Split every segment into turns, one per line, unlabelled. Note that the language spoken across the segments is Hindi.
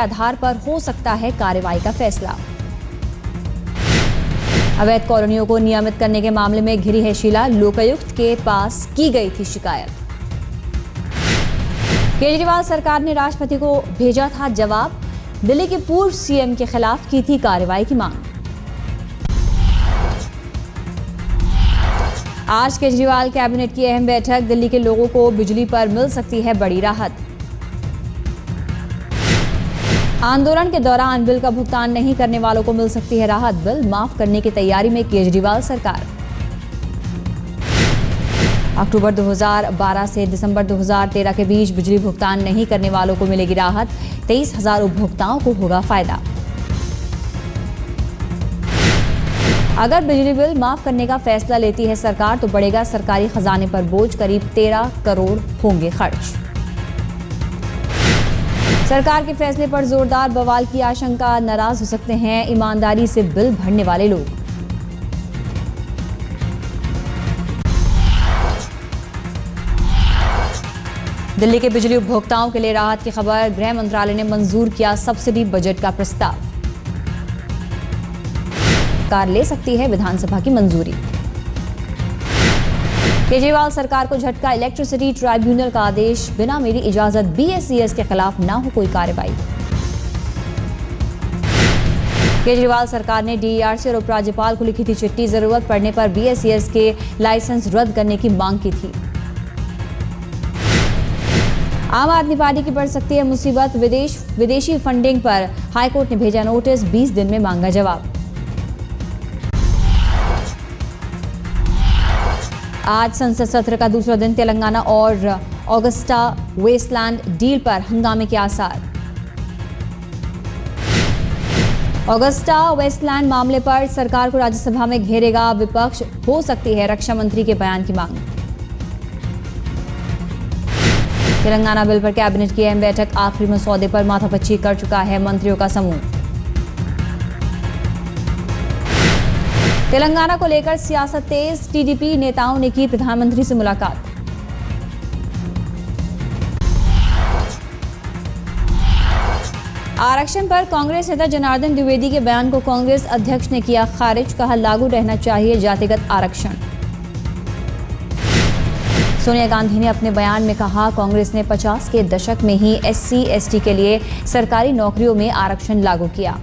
आधार पर हो सकता है कार्रवाई का फैसला। अवैध कॉलोनियों को नियमित करने के मामले में घिरी है शीला, लोकायुक्त के पास की गई थी शिकायत। केजरीवाल सरकार ने राष्ट्रपति को भेजा था जवाब, दिल्ली के पूर्व सीएम के खिलाफ की थी कार्रवाई की मांग। आज केजरीवाल कैबिनेट की अहम बैठक, दिल्ली के लोगों को बिजली पर मिल सकती है बड़ी राहत। आंदोलन के दौरान बिल का भुगतान नहीं करने वालों को मिल सकती है राहत, बिल माफ करने की तैयारी में केजरीवाल सरकार। अक्टूबर 2012 से दिसंबर 2013 के बीच बिजली भुगतान नहीं करने वालों को मिलेगी राहत, 23,000 उपभोक्ताओं को होगा फायदा। अगर बिजली बिल माफ करने का फैसला लेती है सरकार तो बढ़ेगा सरकारी खजाने पर बोझ, करीब 13 करोड़ होंगे खर्च। सरकार के फैसले पर जोरदार बवाल की आशंका, नाराज हो सकते हैं ईमानदारी से बिल भरने वाले लोग। दिल्ली के बिजली उपभोक्ताओं के लिए राहत की खबर, गृह मंत्रालय ने मंजूर किया सब्सिडी बजट का प्रस्ताव, सरकार ले सकती है विधानसभा की मंजूरी। केजरीवाल सरकार को झटका, इलेक्ट्रिसिटी ट्राइब्यूनल का आदेश, बिना मेरी इजाजत बीएसईएस के खिलाफ ना हो कोई कार्रवाई। केजरीवाल सरकार ने डीईआरसी और उपराज्यपाल को लिखी थी चिट्ठी, जरूरत पड़ने पर बीएसईएस के लाइसेंस रद्द करने की मांग की थी। आम आदमी पार्टी की बढ़ सकती है मुसीबत, विदेशी फंडिंग पर हाईकोर्ट ने भेजा नोटिस, 20 दिन में मांगा जवाब। आज संसद सत्र का दूसरा दिन, तेलंगाना और ऑगस्टा वेस्टलैंड डील पर हंगामे के आसार। ऑगस्टा वेस्टलैंड मामले पर सरकार को राज्यसभा में घेरेगा विपक्ष, हो सकती है रक्षा मंत्री के बयान की मांग। तेलंगाना बिल पर कैबिनेट की अहम बैठक, आखिरी मसौदे पर माथापच्ची कर चुका है मंत्रियों का समूह। तेलंगाना को लेकर सियासत तेज, टीडीपी नेताओं ने की प्रधानमंत्री से मुलाकात। आरक्षण पर कांग्रेस नेता जनार्दन द्विवेदी के बयान को कांग्रेस अध्यक्ष ने किया खारिज, कहा लागू रहना चाहिए जातिगत आरक्षण। सोनिया गांधी ने अपने बयान में कहा कांग्रेस ने 50 के दशक में ही एससी एसटी के लिए सरकारी नौकरियों में आरक्षण लागू किया।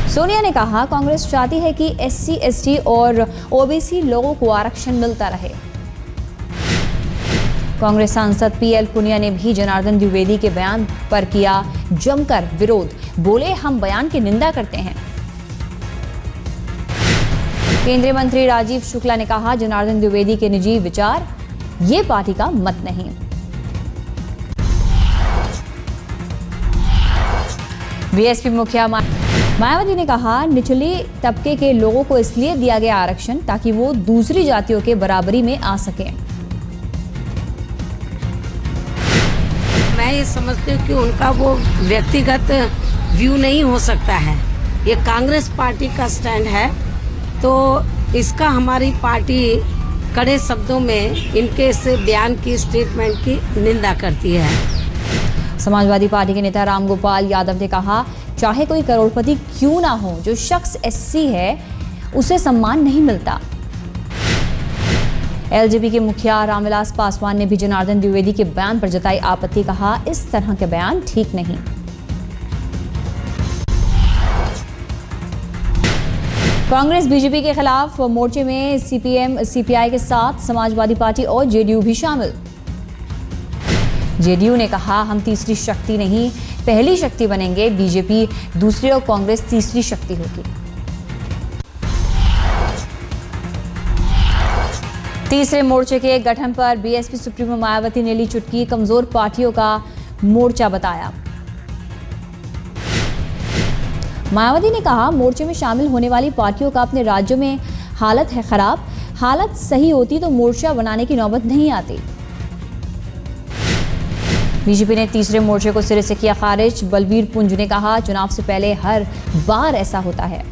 सोनिया ने कहा कांग्रेस चाहती है कि एससी एसटी और ओबीसी लोगों को आरक्षण मिलता रहे। कांग्रेस सांसद पीएल पुनिया ने भी जनार्दन द्विवेदी के बयान पर किया जमकर विरोध, बोले हम बयान की निंदा करते हैं। केंद्रीय मंत्री राजीव शुक्ला ने कहा जनार्दन द्विवेदी के निजी विचार, ये पार्टी का मत नहीं। बीएसपी मुखिया मायावती ने कहा निचले तबके के लोगों को इसलिए दिया गया आरक्षण ताकि वो दूसरी जातियों के बराबरी में आ सकें।
मैं ये समझती हूँ कि उनका वो व्यक्तिगत व्यू नहीं हो सकता है, ये कांग्रेस पार्टी का स्टैंड है, तो इसका हमारी पार्टी कड़े शब्दों में इनके इस बयान की, स्टेटमेंट की निंदा करती है।
समाजवादी पार्टी के नेता रामगोपाल यादव ने कहा चाहे कोई करोड़पति क्यों ना हो, जो शख्स एससी है उसे सम्मान नहीं मिलता। एलजेपी के मुखिया रामविलास पासवान ने भी जनार्दन द्विवेदी के बयान पर जताई आपत्ति, कहा इस तरह के बयान ठीक नहीं। कांग्रेस बीजेपी के खिलाफ मोर्चे में सीपीएम सीपीआई के साथ समाजवादी पार्टी और जेडीयू भी शामिल। जेडीयू ने कहा हम तीसरी शक्ति नहीं पहली शक्ति बनेंगे, बीजेपी दूसरी और कांग्रेस तीसरी शक्ति होगी। तीसरे मोर्चे के गठन पर बीएसपी सुप्रीमो मायावती ने ली चुटकी, कमजोर पार्टियों का मोर्चा बताया। मायावती ने कहा मोर्चे में शामिल होने वाली पार्टियों का अपने राज्यों में हालत है खराब, हालत सही होती तो मोर्चा बनाने की नौबत नहीं आती। बीजेपी ने तीसरे मोर्चे को सिरे से किया खारिज। बलबीर पुंज ने कहा चुनाव से पहले हर बार ऐसा होता है।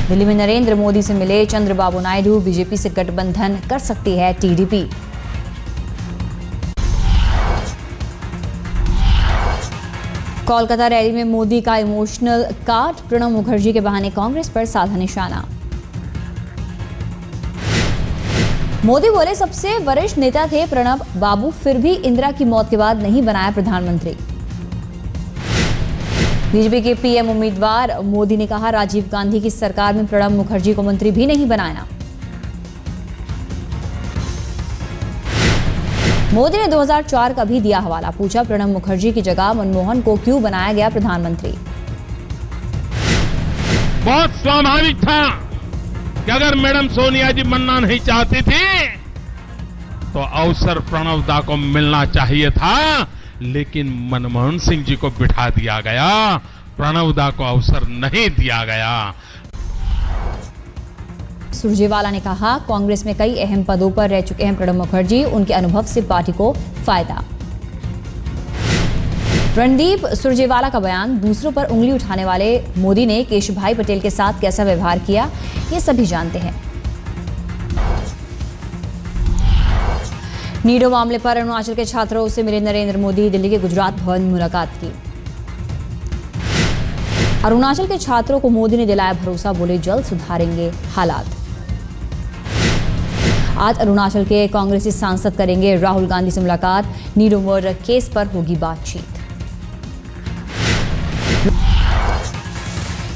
दिल्ली में नरेंद्र मोदी से मिले चंद्रबाबू नायडू, बीजेपी से गठबंधन कर सकती है टीडीपी। कोलकाता रैली में मोदी का इमोशनल काट, प्रणब मुखर्जी के बहाने कांग्रेस पर साधा निशाना। मोदी बोले सबसे वरिष्ठ नेता थे प्रणब बाबू, फिर भी इंदिरा की मौत के बाद नहीं बनाया प्रधानमंत्री। बीजेपी के पीएम उम्मीदवार मोदी ने कहा राजीव गांधी की सरकार में प्रणब मुखर्जी को मंत्री भी नहीं बनाया। मोदी ने 2004 का भी दिया हवाला, पूछा प्रणब मुखर्जी की जगह मनमोहन को क्यों बनाया गया प्रधानमंत्री।
बहुत स्वाभाविक था कि अगर मैडम सोनिया जी बनना नहीं चाहती थी तो अवसर प्रणब दा को मिलना चाहिए था, लेकिन मनमोहन सिंह जी को बिठा दिया गया, प्रणब दा को अवसर नहीं दिया गया।
सुरजेवाला ने कहा कांग्रेस में कई अहम पदों पर रह चुके हैं प्रणब मुखर्जी, उनके अनुभव से पार्टी को फायदा। रणदीप सुरजेवाला का बयान, दूसरों पर उंगली उठाने वाले मोदी ने केशुभाई पटेल के साथ कैसा व्यवहार किया ये सभी जानते हैं। नीडो मामले पर अरुणाचल के छात्रों से मिले नरेंद्र मोदी, दिल्ली के गुजरात भवन में मुलाकात की। अरुणाचल के छात्रों को मोदी ने दिलाया भरोसा, बोले जल्द सुधारेंगे हालात। आज अरुणाचल के कांग्रेसी सांसद करेंगे राहुल गांधी से मुलाकात, नीडो मर्डर केस पर होगी बातचीत।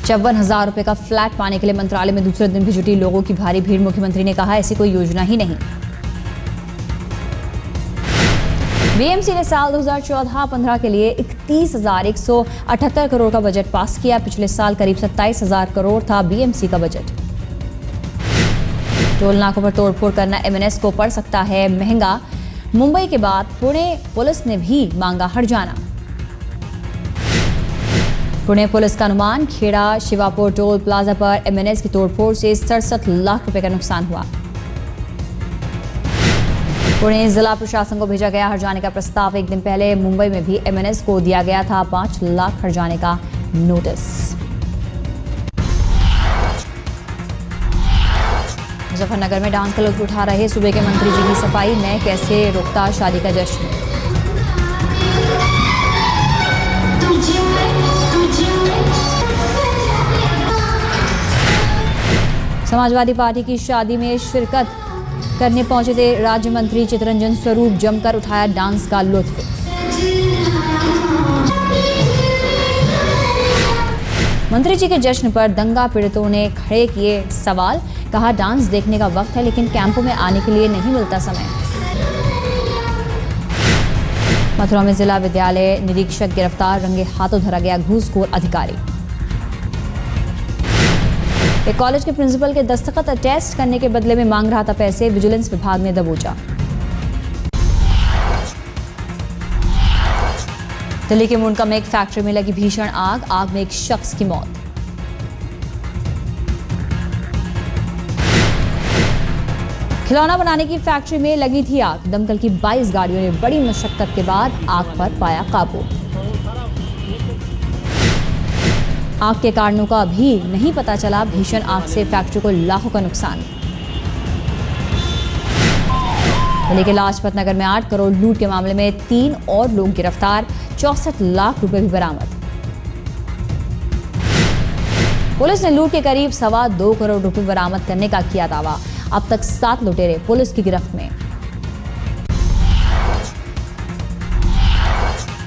54,000 रुपए का फ्लैट पाने के लिए मंत्रालय में दूसरे दिन भी जुटी लोगों की भारी भीड़, मुख्यमंत्री ने कहा ऐसी कोई योजना ही नहीं। बीएमसी ने साल 2014-15 के लिए 31,178 करोड़ का बजट पास किया। पिछले साल करीब 27,000 करोड़ था बीएमसी का बजट। टोल नाकों पर तोड़फोड़ करना एमएनएस को पड़ सकता है महंगा, मुंबई के बाद पुणे पुलिस ने भी मांगा हर्जाना। पुणे पुलिस का अनुमान, खेड़ा शिवापुर टोल प्लाजा पर एमएनएस की तोड़फोड़ से 67 लाख रुपए का नुकसान हुआ। पुणे जिला प्रशासन को भेजा गया हर्जाने का प्रस्ताव। एक दिन पहले मुंबई में भी एमएनएस को दिया गया था 5 लाख हर्जाने का नोटिस। मुजफ्फरनगर में डांस का लुत्फ उठा रहे सूबे के मंत्री जी की सफाई, मैं कैसे रोकता शादी का जश्न। समाजवादी पार्टी की शादी में शिरकत करने पहुंचे थे राज्य मंत्री चितरंजन स्वरूप, जमकर उठाया डांस का लुत्फ। मंत्री जी के जश्न पर दंगा पीड़ितों ने खड़े किए सवाल, कहा डांस देखने का वक्त है लेकिन कैंपों में आने के लिए नहीं मिलता समय। मथुरा में जिला विद्यालय निरीक्षक गिरफ्तार, रंगे हाथों धरा गया घूसखोर अधिकारी। एक कॉलेज के प्रिंसिपल के दस्तखत टेस्ट करने के बदले में मांग रहा था पैसे, विजिलेंस विभाग ने दबोचा। दिल्ली के मुंडका में एक फैक्ट्री में लगी भीषण आग में एक शख्स की मौत। खिलौना बनाने की फैक्ट्री में लगी थी आग, दमकल की 22 गाड़ियों ने बड़ी मशक्कत के बाद आग पर पाया काबू। आग के कारणों का अभी नहीं पता चला, भीषण आग से फैक्ट्री को लाखों का नुकसान। दिल्ली के लाजपत नगर में 8 करोड़ लूट के मामले में 3 और लोग गिरफ्तार, 64 लाख रुपए भी बरामद। पुलिस ने लूट के करीब 2.25 करोड़ रुपए बरामद करने का किया दावा। अब तक 7 लुटेरे पुलिस की गिरफ्त में।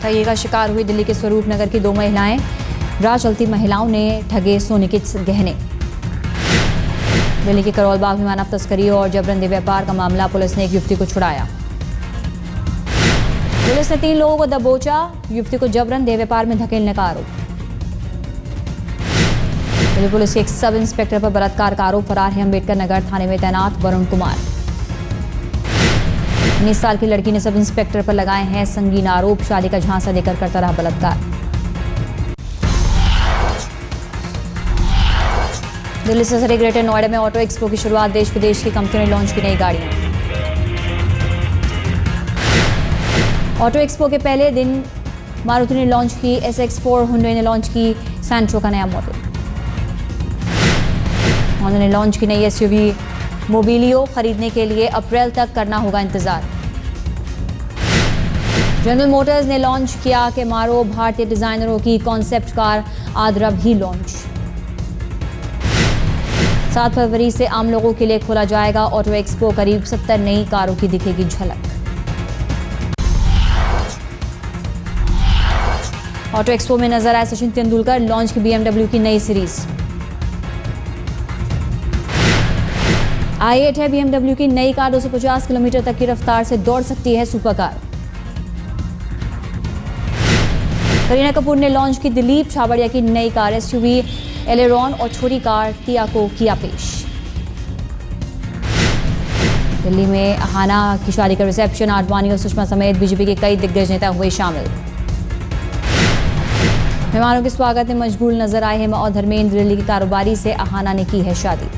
ठगी का शिकार हुई दिल्ली के स्वरूप नगर की 2 महिलाएं, राह चलती महिलाओं ने ठगे सोने के गहने। दिल्ली के करोल बाग में मानव तस्करी और जबरन देह व्यापार का मामला, पुलिस ने एक युवती को छुड़ाया। पुलिस ने 3 लोगों को दबोचा, युवती को जबरन देह व्यापार में धकेलने का आरोप। दिल्ली पुलिस के एक सब इंस्पेक्टर पर बलात्कार का आरोप, फरार है अम्बेडकर नगर थाने में तैनात वरुण कुमार। 19 साल की लड़की ने सब इंस्पेक्टर पर लगाए हैं संगीन आरोप, शादी का झांसा देकर करता रहा बलात्कार। दिल्ली से सटे ग्रेटर नोएडा में ऑटो एक्सपो की शुरुआत, देश विदेश की कंपनियों ने लॉन्च की नई गाड़ियां। ऑटो एक्सपो के पहले दिन मारुति ने लॉन्च की SX4, हुंडई ने लॉन्च की सैंट्रो का नया मॉडल। होंडा ने लॉन्च की नई SUV मोबिलियो, खरीदने के लिए अप्रैल तक करना होगा इंतजार। जनरल मोटर्स ने लॉन्च किया कैमारो, भारतीय डिजाइनरों की कॉन्सेप्ट कार आद्रा भी लॉन्च। 7 फरवरी से आम लोगों के लिए खोला जाएगा ऑटो एक्सपो, करीब 70 नई कारों की दिखेगी झलक। ऑटो एक्सपो में नजर आए सचिन तेंदुलकर, लॉन्च की BMW की नई सीरीज। i8 है BMW की नई कार, 250 किलोमीटर तक की रफ्तार से दौड़ सकती है सुपर कार। करीना कपूर ने लॉन्च की दिलीप छाबड़िया की नई कार SUV एलेरॉन और छोटी कार टिया को किया पेश। दिल्ली में अहाना की शादी का रिसेप्शन, आडवाणी और सुषमा समेत बीजेपी के कई दिग्गज नेता हुए शामिल। मेहमानों के स्वागत में मशगूल नजर आए हेमा और धर्मेंद्र। दिल्ली की कारोबारी से अहाना ने की है शादी।